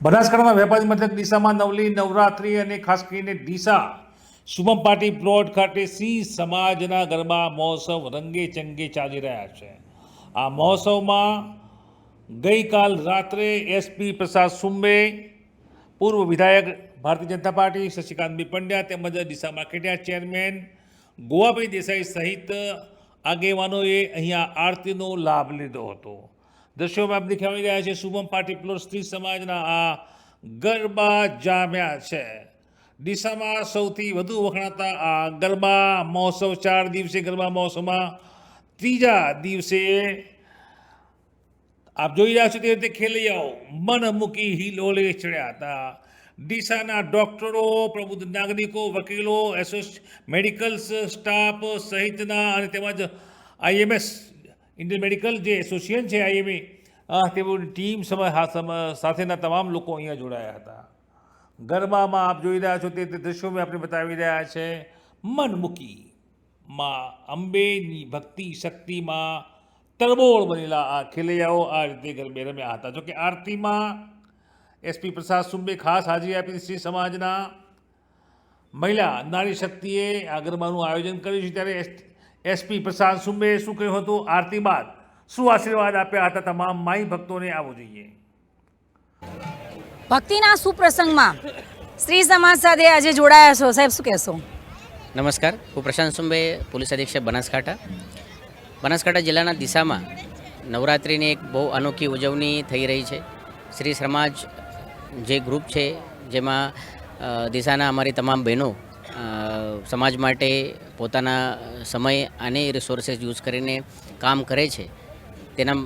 બનાસકાંઠાના વેપારી મથક ડીસામાં નવલી નવરાત્રિ અને ખાસ કરીને ડીસા શુભમ પાર્ટી પ્લોટ ખાતે સિંહ સમાજના ગરબા મહોત્સવ રંગે ચંગે ચાલી રહ્યા છે। આ મહોત્સવમાં ગઈકાલ રાત્રે એસપી પ્રસાદ સુંબે, પૂર્વ વિધાયક ભારતીય જનતા પાર્ટી શશિકાંતભાઈ પંડ્યા તેમજ ડીસા માર્કેટયાર્ડ ચેરમેન ગોવાભાઈ દેસાઈ સહિત આગેવાનોએ અહીંયા આરતીનો લાભ લીધો હતો। દ્રશ્યોમાં આપ દેખાઈ રહ્યા છે શુભમ પાર્ટી પ્લોટ સ્ત્રી સમાજના આ ગરબા જામ્યા છે। ડીસામાં સૌથી વધુ વખણાતા આ ગરબા મહોત્સવ 4 દિવસીય ગરબા મહોત્સવમાં ત્રીજા દિવસે આપ જોઈ રહ્યા છો તે રીતે ખેલૈયાઓ મન મૂકી હિલોળે ચડ્યા હતા। ડીસાના ડોક્ટરો, પ્રબુદ્ધ નાગરિકો, વકીલો, મેડિકલ સ્ટાફ સહિતના અને તેમજ આઈએમએસ ઇન્ડિયન મેડિકલ જે એસોસિએશન છે આઈએમએ તેઓની ટીમ સાથેના તમામ લોકો અહીંયા જોડાયા હતા। ગરબામાં આપ જોઈ રહ્યા છો તે દ્રશ્યોમાં આપણે બતાવી રહ્યા છે મન મૂકી માં અંબેની ભક્તિ શક્તિમાં તરબોળ બનેલા આ ખેલૈયાઓ આ રીતે ગરબે રમ્યા હતા। જોકે આરતીમાં એસપી પ્રસાદ સુંબે ખાસ હાજરી આપી શ્રી સમાજના મહિલા નારી શક્તિએ આ ગરબાનું આયોજન કર્યું છે। ત્યારે એસપી પ્રસાદ સુંબે શું કહ્યું હતું, આરતી બાદ શું આશીર્વાદ આપ્યા હતા તમામ માઈ ભક્તોને, આવવું જોઈએ। ભક્તિના સુપ્રસંગમાં સ્ત્રી સમાજ સાથે આજે જોડાયા છો, સાહેબ શું કહેશો? નમસ્કાર, હું પ્રશાંત સુંબે, પોલીસ અધિક્ષક બનાસકાંઠા જિલ્લાના ડીસામાં નવરાત્રિની એક બહુ અનોખી ઉજવણી થઈ રહી છે। શ્રી સમાજ જે ગ્રુપ છે જેમાં ડીસાના અમારી તમામ બહેનો સમાજ માટે પોતાના સમય અને રિસોર્સિસ યુઝ કરીને કામ કરે છે, તેના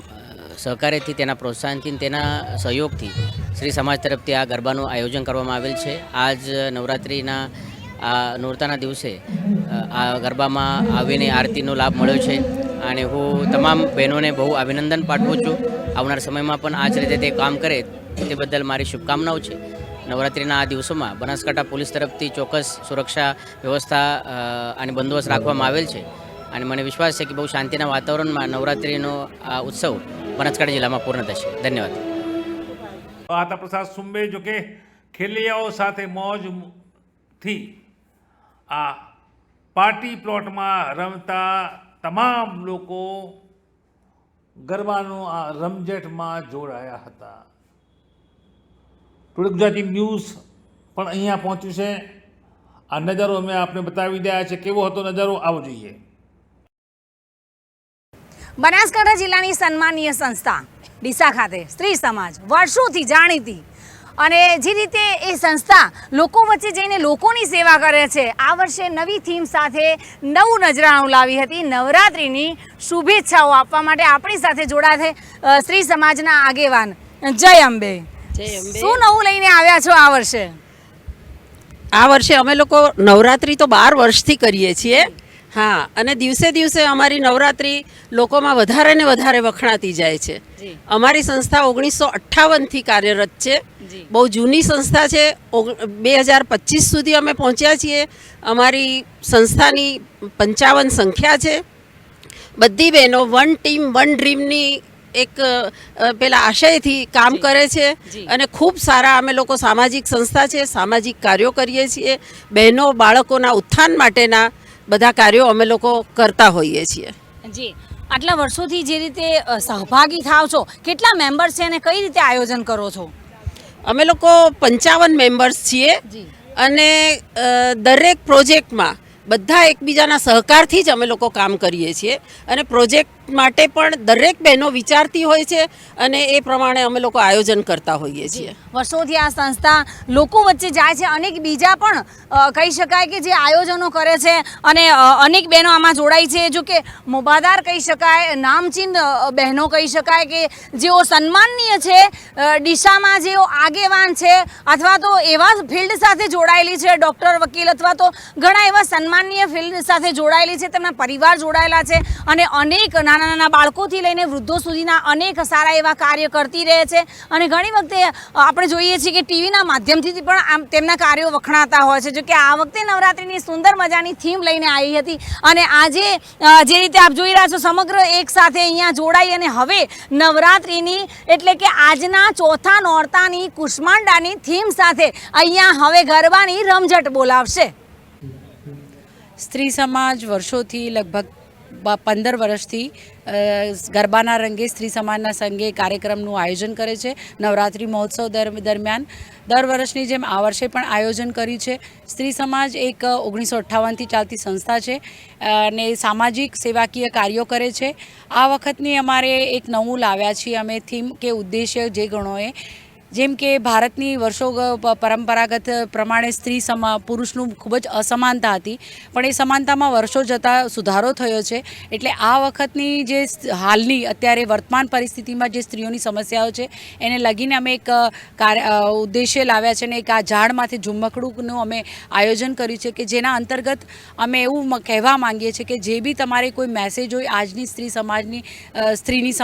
સહકાર્યથી, તેના પ્રોત્સાહનથી, તેના સહયોગથી શ્રી સમાજ તરફથી આ ગરબાનું આયોજન કરવામાં આવેલ છે। આજ નવરાત્રિના આ નોરતાના દિવસે આ ગરબામાં આવીને આરતીનો લાભ મળ્યો છે અને હું તમામ બહેનોને બહુ અભિનંદન પાઠવું છું। આવનાર સમયમાં પણ આ જ રીતે તે કામ કરે તે બદલ મારી શુભકામનાઓ છે। નવરાત્રિના આ દિવસોમાં બનાસકાંઠા પોલીસ તરફથી ચોક્કસ સુરક્ષા વ્યવસ્થા અને બંદોબસ્ત રાખવામાં આવેલ છે અને મને વિશ્વાસ છે કે બહુ શાંતિના વાતાવરણમાં નવરાત્રિનો આ ઉત્સવ બનાસકાંઠા જિલ્લામાં પૂર્ણ થશે। ધન્યવાદ। હતા પ્રસાદ સુંબે। જો કે ખેલૈયાઓ સાથે મોજથી આ પાર્ટી પ્લોટમાં રમતા તમામ લોકો ગરબાનો આ રમઝટમાં જોડાયા હતા। ટુડે ગુજરાતી ન્યૂઝ પણ અહીંયા પહોંચ્યું છે। આ નજારો અમે આપને બતાવી રહ્યા છે, કેવો હતો નજારો, આવવો જોઈએ। બનાસકાંઠા જિલ્લાની સન્માનીય સંસ્થા ડીસા ખાતે સ્ત્રી સમાજ વર્ષોથી જાણીતી અને જે રીતે એ સંસ્થા લોકો વચ્ચે જઈને લોકોની સેવા કરે છે, આ વર્ષે નવી થીમ સાથે નવું નજરાણું લાવી હતી। નવરાત્રિની શુભેચ્છાઓ આપવા માટે આપણી સાથે જોડાશે સ્ત્રી સમાજના આગેવાન જય અંબે। શું નવું લઈને આવ્યા છો આ વર્ષે? આ વર્ષે અમે લોકો નવરાત્રિ તો 12 વર્ષથી કરીએ છીએ, હા, અને દિવસે દિવસે અમારી નવરાત્રિ લોકોમાં વધારે ને વધારે વખણાતી જાય છે। અમારી સંસ્થા 1958થી કાર્યરત છે, બહુ જૂની સંસ્થા છે। 2025 સુધી અમે પહોંચ્યા છીએ। અમારી સંસ્થાની 55 સંખ્યા છે। બધી બહેનો વન ટીમ વન ડ્રીમની એક પેલા આશયથી કામ કરે છે અને ખૂબ સારા અમે લોકો સામાજિક સંસ્થા છે, સામાજિક કાર્યો કરીએ છીએ। બહેનો બાળકોના ઉત્થાન માટેના બધા કાર્યો અમે લોકો કરતા હોઈએ છીએ। જી, આટલા વર્ષોથી જે રીતે સહભાગી થાવ છો, કેટલા મેમ્બર્સ છે અને કઈ રીતે આયોજન કરો છો? અમે લોકો 55 મેમ્બર્સ છીએ અને દરેક પ્રોજેક્ટમાં બધા એકબીજાના સહકારથી જ અમે લોકો કામ કરીએ છીએ અને પ્રોજેક્ટ માટે પણ દરેક બહેનો વિચારતી હોય છે અને એ પ્રમાણે અમે લોકો આયોજન કરતા હોઈએ છીએ। વર્ષોથી આ સંસ્થા લોકો વચ્ચે જાય છે, અનેક બીજા પણ કહી શકાય કે જે આયોજનો કરે છે અને અનેક બહેનો આમાં જોડાઈ છે। જો કે મોભાદાર કહી શકાય, નામચીન બહેનો કહી શકાય કે જેઓ સન્માનનીય છે, ડીસામાં જેઓ આગેવાન છે અથવા તો એવા ફિલ્ડ સાથે જોડાયેલી છે, ડૉક્ટર, વકીલ અથવા તો ઘણા એવા સન્માનનીય ફિલ્ડ સાથે જોડાયેલી છે, તેમના પરિવાર જોડાયેલા છે અને અનેક નાના નાના નાના બાળકોથી લઈને વૃદ્ધો સુધીના અનેક સારા એવા કાર્ય કરતી રહે છે અને ઘણી વખતે આપણે જોઈએ છીએ કે ટીવીના માધ્યમથી પણ આમ તેમના કાર્યો વખણાતા હોય છે. જો કે આ વખતે નવરાત્રિની સુંદર મજાની થીમ લઈને આવી હતી અને આજે જે રીતે આપ જોઈ રહ્યા છો સમગ્ર એક સાથે અહીંયા જોડાઈ અને હવે નવરાત્રિની એટલે કે આજના ચોથા નોરતાની કુષ્માંડાની થીમ સાથે અહીંયા હવે ગરબાની રમઝટ બોલાવશે. સ્ત્રી સમાજ વર્ષોથી લગભગ 15 વર્ષથી ગરબાના રંગે સ્ત્રી સમાજના સંઘે કાર્યક્રમનું આયોજન કરે છે. નવરાત્રિ મહોત્સવ દરમિયાન દર વર્ષની જેમ આ વર્ષે પણ આયોજન કર્યું છે. સ્ત્રી સમાજ એક 1958થી ચાલતી સંસ્થા છે અને સામાજિક સેવાકીય કાર્યો કરે છે. આ વખતની અમારે એક નવું લાવ્યા છીએ અમે થીમ કે ઉદ્દેશ્ય જે ગણોએ, જેમ કે ભારતની વર્ષો પરંપરાગત પ્રમાણે સ્ત્રી પુરુષનું ખૂબ જ અસમાનતા હતી, પણ એ સમાનતામાં વર્ષો જતાં સુધારો થયો છે. એટલે આ વખતની જે હાલની અત્યારે વર્તમાન પરિસ્થિતિમાં જે સ્ત્રીઓની સમસ્યાઓ છે એને લગીને અમે એક ઉદ્દેશ્ય લાવ્યા છે અને એક આ ઝાડમાંથી ઝુમ્મકડુંનું અમે આયોજન કર્યું છે કે જેના અંતર્ગત અમે એવું કહેવા માંગીએ છીએ કે જે બી તમારે કોઈ મેસેજ હોય આજની સ્ત્રી સમાજની સ્ત્રીની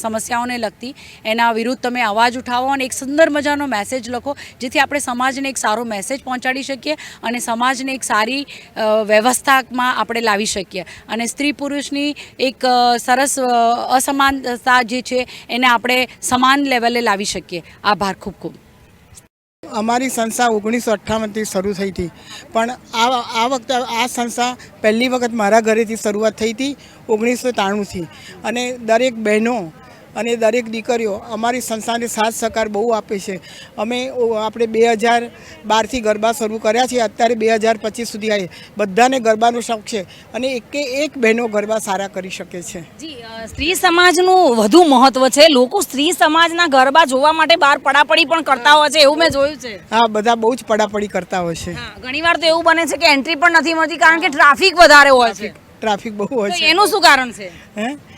સમસ્યાઓને લગતી, એના વિરુદ્ધ તમે અવાજ ઉઠાવો અને એક સુંદર મજાનો મેસેજ લખો, જેથી આપણે સમાજને એક સારો મેસેજ પહોંચાડી શકીએ અને સમાજને એક સારી વ્યવસ્થામાં આપણે લાવી શકીએ અને સ્ત્રી પુરુષની એક સરસ અસમાનતા જે છે એને આપણે સમાન લેવલે લાવી શકીએ. આભાર ખૂબ ખૂબ. અમારી સંસ્થા 1958થી શરૂ થઈ હતી, પણ આ વખતે આ સંસ્થા પહેલી વખત મારા ઘરેથી શરૂઆત થઈ હતી 1993થી અને દરેક બહેનો અને દરેક દીકરીઓ અમારી સંસ્થાને સાથ સહકાર બહુ આપે છે. આપણે 2012થી ગરબા શરૂ કર્યા છે, અત્યારે 2025 સુધી આવી. બધાને ગરબાનો શોખ છે અને એક બહેનો ગરબા સારા કરી શકે છે. જી, સ્ત્રી સમાજનું વધુ મહત્વ છે. લોકો સ્ત્રી સમાજના ગરબા જોવા માટે બહાર પડાપડી પણ કરતા હોય છે, એવું મેં જોયું છે. હા, બધા બહુ જ પડાપડી કરતા હોય છે. ઘણીવાર તો એવું બને છે કે એન્ટ્રી પણ નથી મળતી કારણ કે ટ્રાફિક વધારે હોય છે. ટ્રાફિક બહુ હોય છે. એનું શું કારણ છે?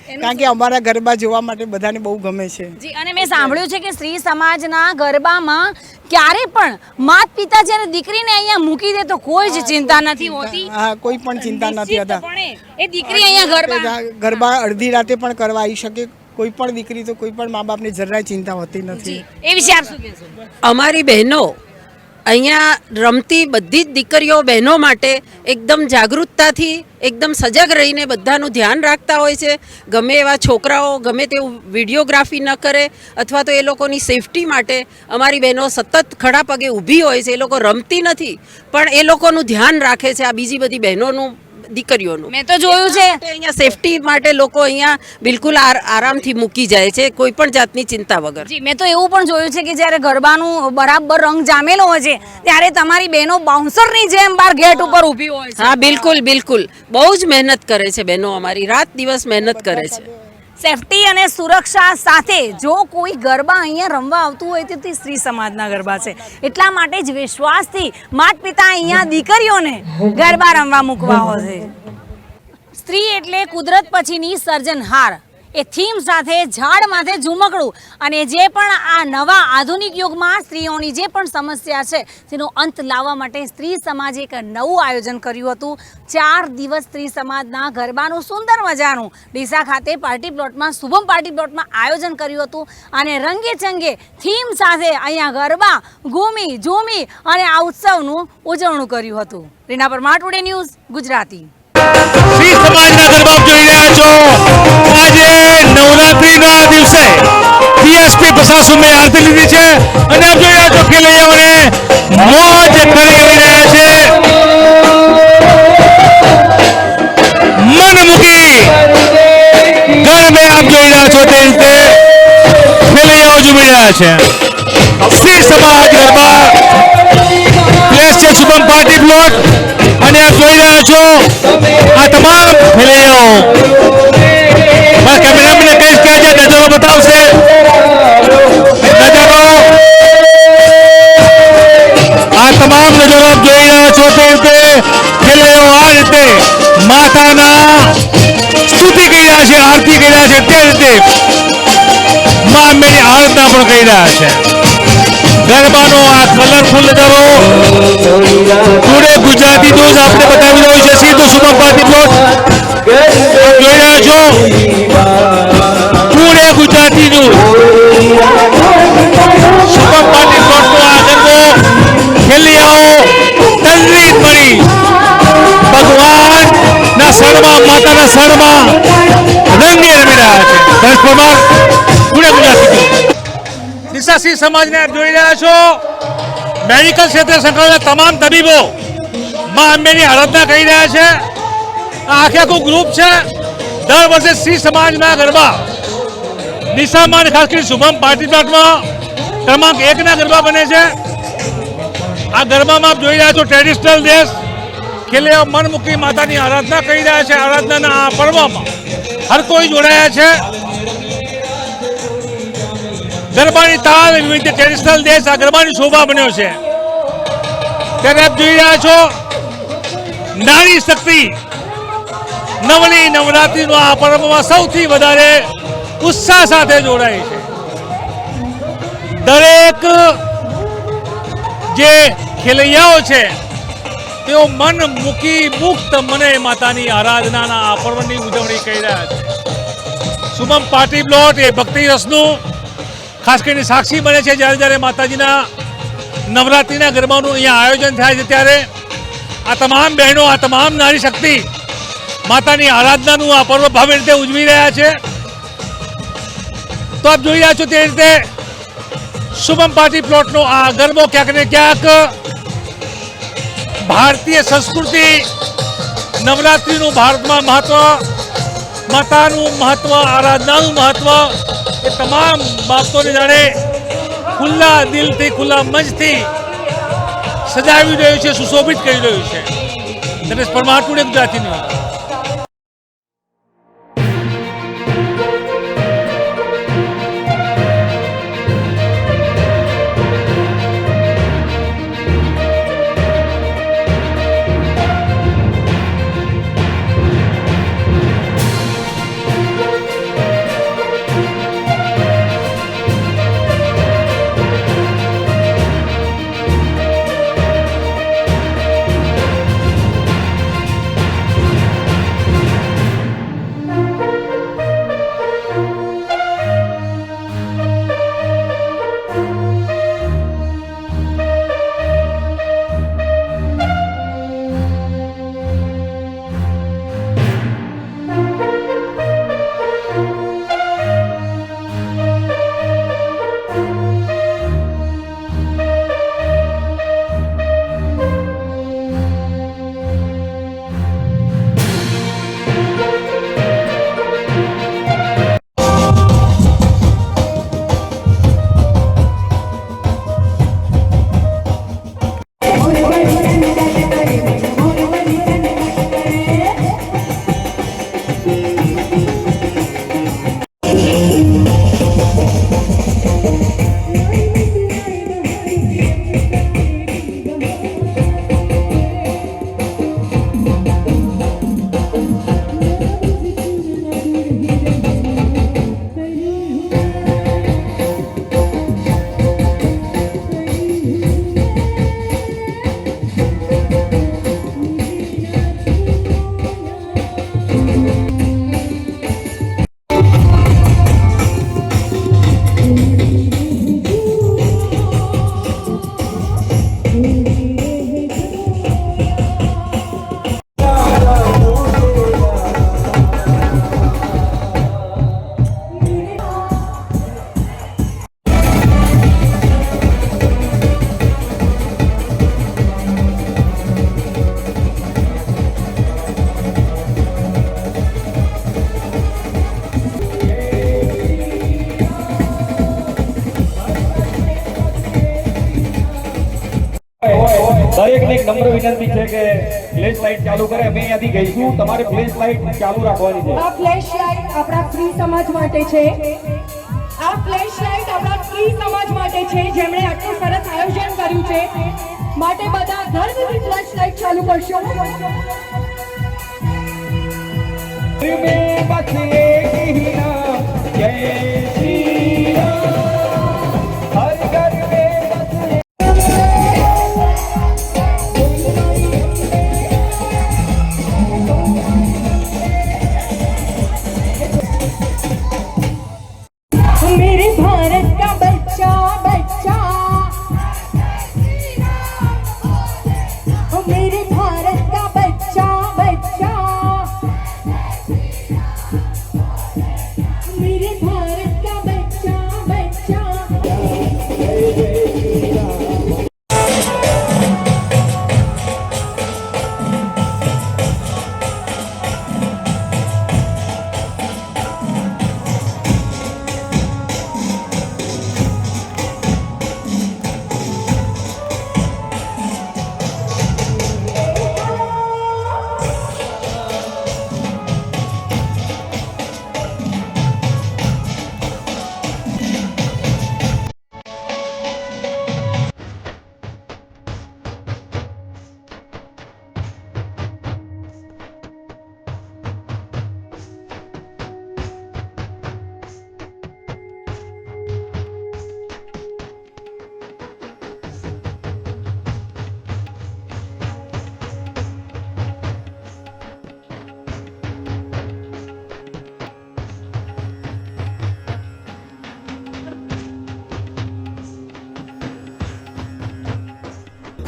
કારણ કે અમારા ગરબા જોવા માટે બધાને બહુ ગમે છે. જી, અને મેં સાંભળ્યું છે કે સ્ત્રી સમાજના ગરબામાં ક્યારે પણ માતા પિતા જ્યારે દીકરીને અહીંયા મૂકી દે તો કોઈ જ ચિંતા નથી હોતી. હા, કોઈ પણ ચિંતા નથી હતા. એ દીકરી અહીંયા ગરબા અડધી રાતે પણ કરવા આવી શકે. કોઈ પણ દીકરી તો કોઈ પણ મા બાપને જરાય ચિંતા હોતી નથી. એ વિશે આપ શું કહેશો? અમારી બહેનો અહીંયા રમતી બધી જ દીકરીઓ બહેનો માટે એકદમ જાગૃતતાથી એકદમ સજાગ રહીને બધાનું ધ્યાન રાખતા હોય છે. ગમે એવા છોકરાઓ ગમે તેવું વિડીયોગ્રાફી ન કરે અથવા તો એ લોકોની સેફટી માટે અમારી બહેનો સતત ખડા પગે ઊભી હોય છે. એ લોકો રમતી નથી પણ એ લોકોનું ધ્યાન રાખે છે, આ બીજી બધી બહેનોનું, દીકરીઓનું. મેં તો જોયું છે અહીંયા સેફટી માટે લોકો અહીંયા બિલકુલ આરામથી મૂકી જાય છે, કોઈ પણ જાતની ચિંતા વગર. જી, મેં તો એવું પણ જોયું છે કે જ્યારે ગરબાનું બરાબર રંગ જામેલો હોય છે ત્યારે તમારી બહેનો બાઉન્સરની જેમ બહાર ગેટ ઉપર ઊભી હોય છે. હા, બિલકુલ બિલકુલ. બહુ જ મહેનત કરે છે બહેનો અમારી, રાત દિવસ મહેનત કરે છે. સેફટી અને સુરક્ષા સાથે જો કોઈ ગરબા અહીંયા રમવા આવતું હોય તો તે સ્ત્રી સમાજના ગરબા છે. એટલા માટે જ વિશ્વાસથી માતા પિતા અહીંયા દીકરીઓને ગરબા રમવા મૂકવા હોય છે. સ્ત્રી એટલે કુદરત પછીની સર્જનહાર. એ થીમ સાથે ઝાડ માથે ઝુમકડું અને જે પણ આ નવા આધુનિક યુગમાં સ્ત્રીઓની જે પણ સમસ્યા છે તેનો અંત લાવવા માટે સ્ત્રી સમાજે એક નવું આયોજન કર્યું હતું. 4 દિવસ સ્ત્રી સમાજના ગરબાનું સુંદર મજાનું ડીસા ખાતે પાર્ટી પ્લોટમાં, શુભમ પાર્ટી પ્લોટમાં આયોજન કર્યું હતું અને રંગે ચંગે થીમ સાથે અહીંયા ગરબા ઘૂમી ઝૂમી અને આ ઉત્સવનું ઉજવણું કર્યું હતું. Reena Parmar, today news, Gujarati. શ્રી સમાજના ગરબા જોઈ રહ્યા છો. આજે નવરાત્રીના દિવસે ડીએસપી પ્રશાસન મેં આરતી લીધી છે અને આપ જોઈ રહ્યા છો ખેલૈયાઓને મોજ કરી રહ્યા છે. મન મૂકી ગરબે આપ જોઈ રહ્યા છો તે રીતે ખેલૈયાઓ ઝૂમી રહ્યા છે. શ્રી સમાજ ગરબા પ્લેસ છે શુભમ પાર્ટી પ્લોટ અને આપ જોઈ રહ્યા છો આ તમામ ખેલૈયાઓ. કેમેરામેનને કહીશ કે આજે નજરો બતાવશે. નજરો, આ તમામ નજરો આપ જોઈ રહ્યા છો તે રીતે ખેલૈયાઓ આ રીતે માતાના સ્તુતિ કરી રહ્યા છે, આરતી કરી રહ્યા છે, તે રીતે મા અંબેની આરાધના પણ કરી રહ્યા છે. ગરબાનો આ કલરફુલ નજારો ટુડે ગુજરાતી ન્યૂઝ આપણે બતાવી રહ્યું છે. સીધું શુભમ પાર્ટી પ્લોટ જોઈ રહ્યા છો પૂરે ગુજરાતીનું શુભમ પાર્ટી પ્લોટનો આ ગરબો ખેલિયાઓ તલરીત મળી ભગવાનના શરણમાં માતાના શરણમાં રંગે રમી રહ્યા છે. દસ પરમાર પૂરે ગુજરાતી દિશા સિંહ સમાજને આપ જોઈ રહ્યા છો. મેડિકલ ક્ષેત્રે સંકળાયેલા તમામ તબીબો માં અંબેની આરાધના કરી રહ્યા છે. આ આખું ગ્રુપ છે. દર વર્ષે સિંહ સમાજના ગરબા દિશામાં અને ખાસ કરીને શુભમ પાર્ટી પ્લોટમાં ક્રમાંક 1ના ગરબા બને છે. આ ગરબામાં આપ જોઈ રહ્યા છો ટ્રેડિશનલ ડ્રેસ ખેલે મન મૂકી માતાની આરાધના કરી રહ્યા છે. આરાધનાના આ પર્વમાં હર કોઈ જોડાયા છે. ગરબાની તાલ વિવિધ ટ્રેડિશનલ ડ્રેસ આ ગરબાની શોભા બન્યો છે. ત્યારે આપ જોઈ રહ્યા છો નારી શક્તિ નવલી નવરાત્રીનો આ પર્વમાં સૌથી વધારે ઉત્સાહ સાથે જોડાય છે. દરેક જે ખેલૈયાઓ છે તેઓ મન મૂકી મુક્ત મને માતાની આરાધનાના આ પર્વની ઉજવણી કરી રહ્યા છે. શુભમ પાર્ટી પ્લોટ એ ભક્તિ રસનું ખાસ કરીને સાક્ષી બને છે. જ્યારે જ્યારે માતાજીના નવરાત્રિના ગરબાનું અહીંયા આયોજન થાય છે ત્યારે આ તમામ બહેનો આ તમામ નારી શક્તિ માતાની આરાધનાનું આ પર્વ ભવ્ય રીતે ઉજવી રહ્યા છે. તો આપ જોઈ રહ્યા છો તે રીતે શુભમ પાર્ટી પ્લોટનો આ ગરબો ક્યાંક ને ક્યાંક ભારતીય સંસ્કૃતિ નવરાત્રિનું ભારતમાં મહત્વ માતાનું મહત્વ આરાધનાનું મહત્વ એ તમામ બાબતોને જાણે ખુલ્લા દિલથી ખુલ્લા મંચથી સજાવી રહ્યું છે, સુશોભિત કરી રહ્યું છે. Naresh Parmar today Gujarati news. દરેકને એક નમ્ર વિનંતી છે કે ફ્લેશ લાઇટ ચાલુ કરે. અમે અહીંયાથી ગઈશું, તમારે ફ્લેશ લાઇટ ચાલુ રાખવાની છે. આ ફ્લેશ લાઇટ આપણા ફ્રી સમાજ માટે છે. આ ફ્લેશ લાઇટ આપણા ફ્રી સમાજ માટે છે જેમણે આટલું સરસ આયોજન કર્યું છે. માટે બધા ધર્મની ફ્લેશ લાઇટ ચાલુ કરશો. જય શ્રી રામ. હર ઘર મેં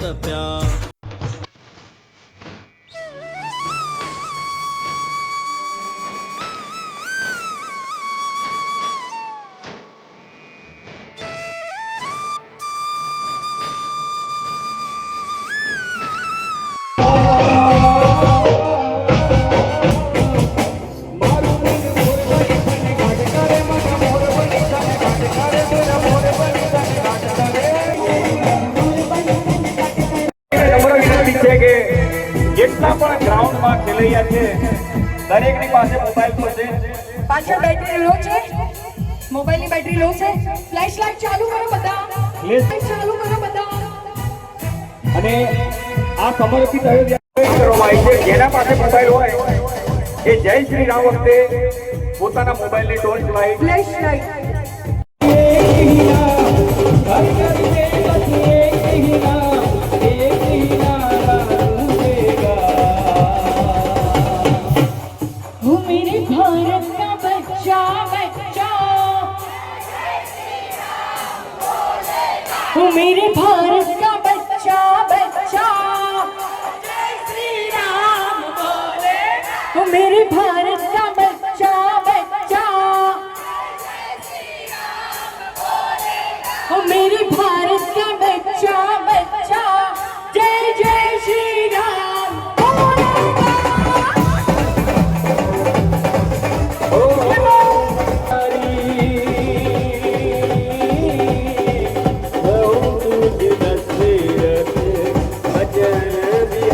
प्यार। નમ્ર વિનંતી છે કે જેટલા પણ ગ્રાઉન્ડમાં ખેલૈયા છે દરેકની પાસે મોબાઈલ તો છે. પાછળ બેટરી લો છે, મોબાઈલની બેટરી લો છે. ફ્લેશ લાઇટ ચાલુ કરો બધા, લાઇટ ચાલુ કરો બધા. અને આ સમર્પિત આયોજન કરવામાં આવી છે. જેના પાસે મોબાઈલ હોય એ જય શ્રી રામ વખતે પોતાના મોબાઈલની ટોર્ચ લાઈટ ફ્લેશ લાઇટ वो मेरे भारत का बच्चा बच्चा, वो मेरे भारत का बच्चा बच्चा, वो मेरे भारत का बच्चा बच्चा, वो मेरे भारत का बच्चा बच्चा, जय जय श्री राम बोलेगा। भजन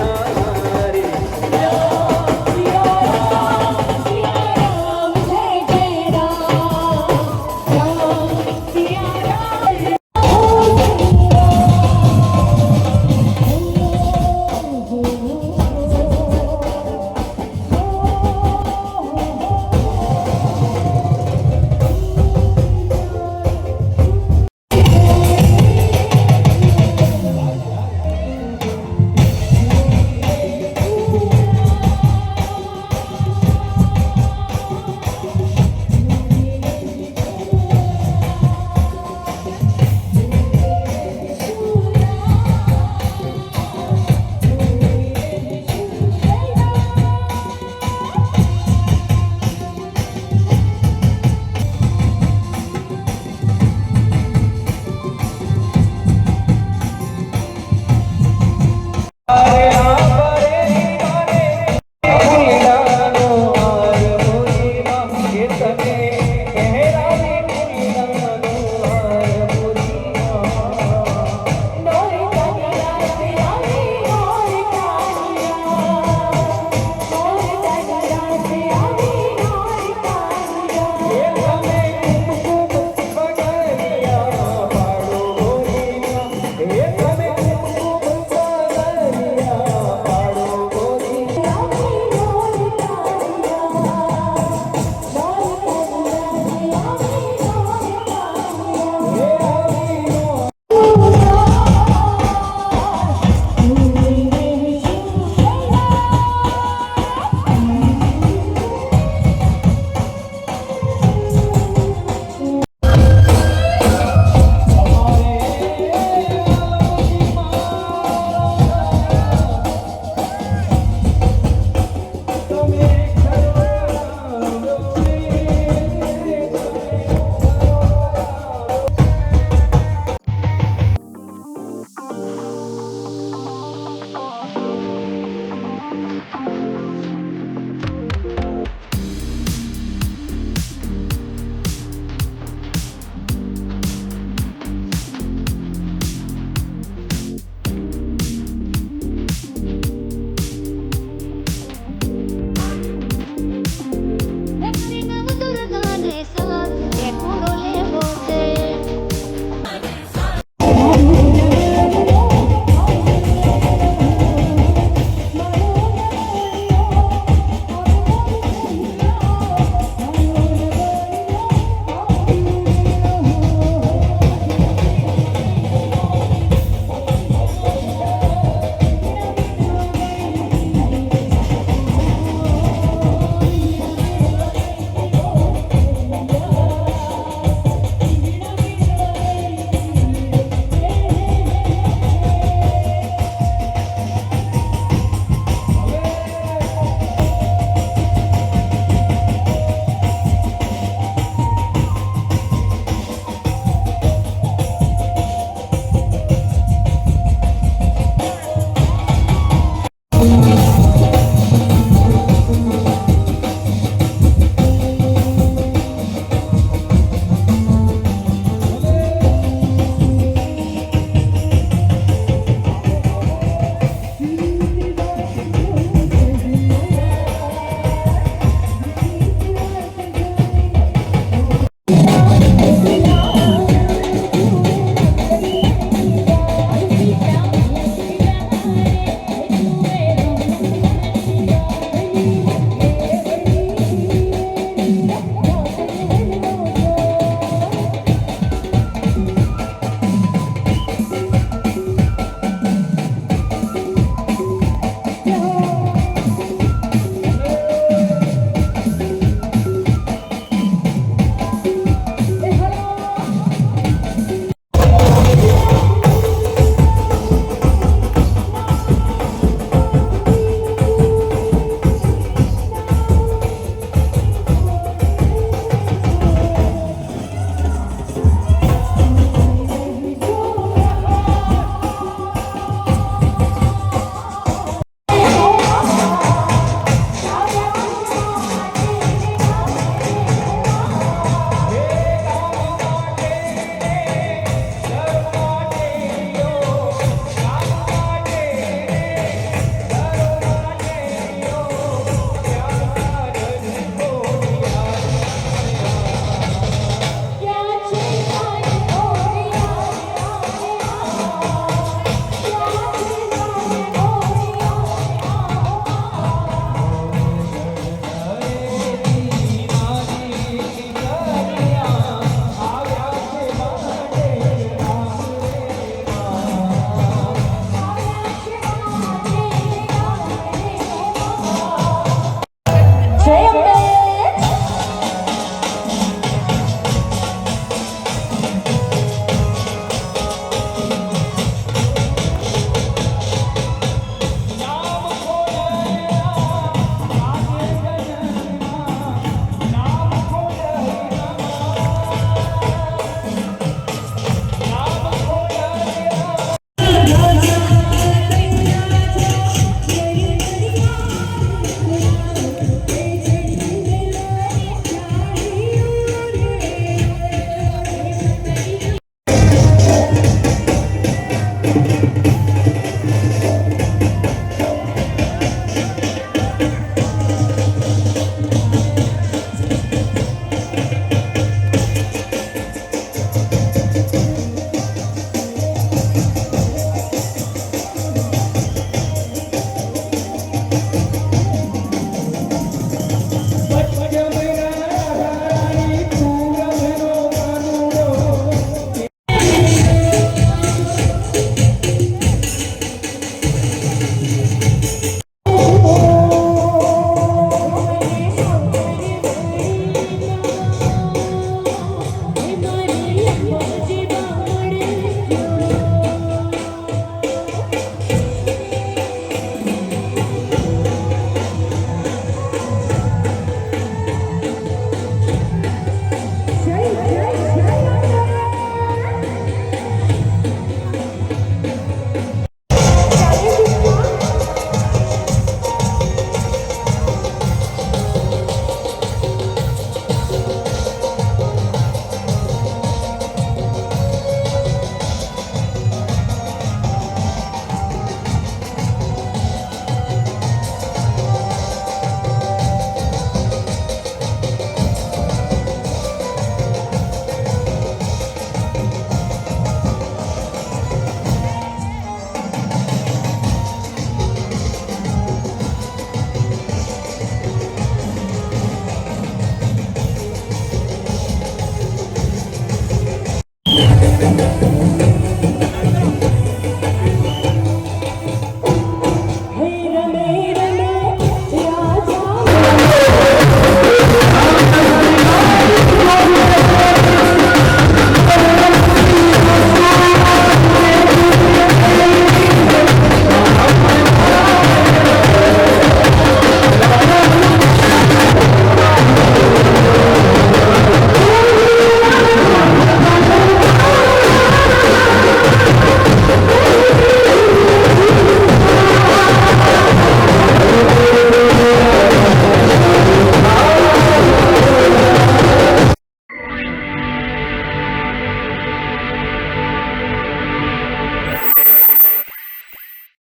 Thank you.